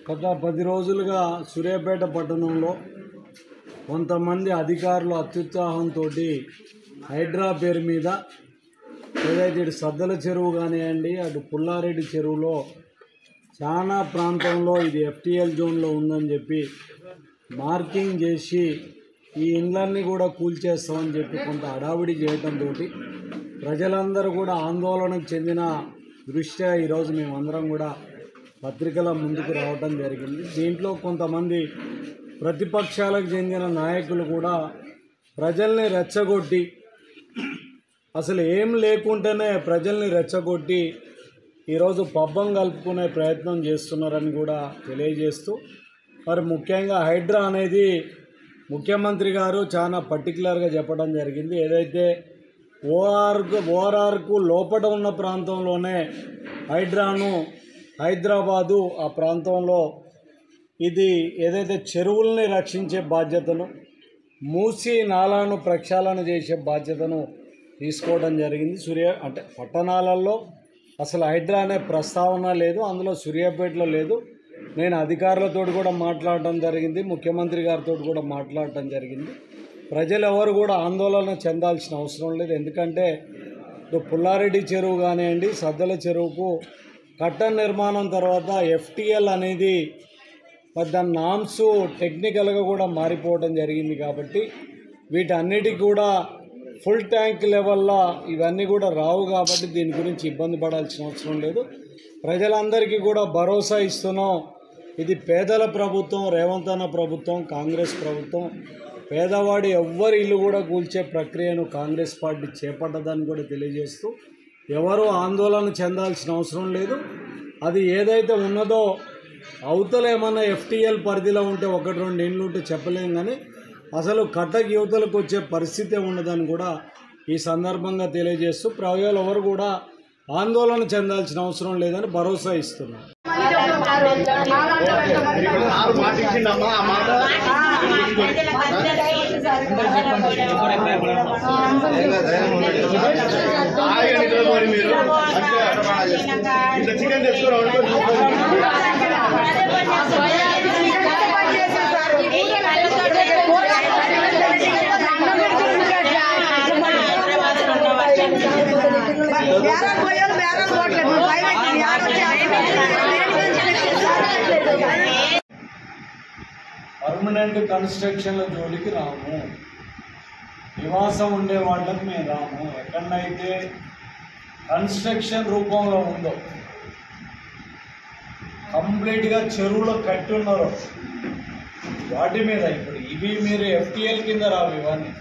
గత 10 రోజులుగా సూర్యాపేట పట్టణంలో కొంతమంది అధికారులు అత్యుత్సాహంతో హైడ్రా పేరు మీద ఏదైతే ఇటు సద్దల చెరువు కానివ్వండి, అటు పుల్లారెడ్డి చెరువులో చాలా ప్రాంతంలో ఇది ఎఫ్టీఎల్ జోన్లో ఉందని చెప్పి మార్కింగ్ చేసి ఈ ఇండ్లన్నీ కూడా కూల్చేస్తామని చెప్పి కొంత హడావిడి చేయడంతో ప్రజలందరూ కూడా ఆందోళనకు చెందిన దృష్ట్యా ఈరోజు మేమందరం కూడా పత్రికల ముందుకు రావడం జరిగింది. దీంట్లో కొంతమంది ప్రతిపక్షాలకు చెందిన నాయకులు కూడా ప్రజల్ని రెచ్చగొట్టి, అసలు ఏం లేకుంటేనే ప్రజల్ని రెచ్చగొట్టి ఈరోజు పబ్బం కలుపుకునే ప్రయత్నం చేస్తున్నారని కూడా తెలియజేస్తూ, మరి ముఖ్యంగా హైడ్రా అనేది ముఖ్యమంత్రి గారు చాలా పర్టికులర్గా చెప్పడం జరిగింది. ఏదైతే ఓఆర్ఆర్కు లోపల ఉన్న ప్రాంతంలోనే హైడ్రాను హైదరాబాదు ఆ ప్రాంతంలో ఇది ఏదైతే చెరువుల్ని రక్షించే బాధ్యతను, మూసి నాలాను ప్రక్షాళన చేసే బాధ్యతను తీసుకోవడం జరిగింది. అంటే పట్టణాలలో అసలు హైడ్రా అనే ప్రస్తావన లేదు, అందులో సూర్యాపేటలో లేదు. నేను అధికారులతో కూడా మాట్లాడటం జరిగింది, ముఖ్యమంత్రి గారితో కూడా మాట్లాడటం జరిగింది. ప్రజలు ఎవరు కూడా ఆందోళన చెందాల్సిన అవసరం లేదు. ఎందుకంటే పుల్లారెడ్డి చెరువు కానివ్వండి, సద్దల చెరువుకు కట్టన్ నిర్మాణం తర్వాత ఎఫ్టీఎల్ అనేది దాని నామ్స్ టెక్నికల్గా కూడా మారిపోవడం జరిగింది. కాబట్టి వీటన్నిటికి కూడా ఫుల్ ట్యాంక్ లెవెల్లో ఇవన్నీ కూడా రావు. కాబట్టి దీని గురించి ఇబ్బంది పడాల్సిన అవసరం లేదు. ప్రజలందరికీ కూడా భరోసా ఇస్తున్నాం. ఇది పేదల ప్రభుత్వం, రేవంత్ అన్న ప్రభుత్వం, కాంగ్రెస్ ప్రభుత్వం. పేదవాడి ఎవ్వరి ఇల్లు కూడా కూల్చే ప్రక్రియను కాంగ్రెస్ పార్టీ చేపట్టదని కూడా తెలియజేస్తూ, ఎవరు ఆందోళన చెందాల్సిన అవసరం లేదు. అది ఏదైతే ఉన్నదో అవతల ఏమన్నా ఎఫ్టీఎల్ పరిధిలో ఉంటే 1-2 ఇండ్లు ఉంటే చెప్పలేం, కానీ అసలు కట్టకి యువతలకు వచ్చే పరిస్థితే ఉండదని కూడా ఈ సందర్భంగా తెలియజేస్తూ, ప్రజలు ఎవరు కూడా ఆందోళన చెందాల్సిన అవసరం లేదని భరోసా ఇస్తున్నారు. పర్మనెంట్ కన్స్ట్రక్షన్ల జోలికి రాము, నివాసం ఉండే వాళ్ళకి మేము రాము. ఎక్కడైతే కన్స్ట్రక్షన్ రూపంలో ఉందో, కంప్లీట్గా చెరువులో కట్టి ఉన్నారో వాటి మీద ఇప్పుడు ఇవి మీరు ఎఫ్టీఎల్ కింద రావు. ఇవన్నీ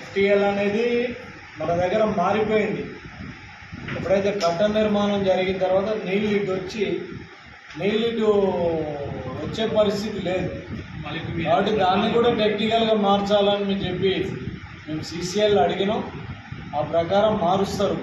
ఎఫ్టీఎల్ అనేది మన దగ్గర మారిపోయింది. ఎప్పుడైతే కట్టన్ నిర్మాణం జరిగిన తర్వాత నీళ్ళు ఇటు వచ్చే పరిస్థితి లేదు. కాబట్టి దాన్ని కూడా టెక్నికల్గా మార్చాలని చెప్పి మేము సీసీఎల్ అడిగినాం. ఆ ప్రకారం మారుస్తారు.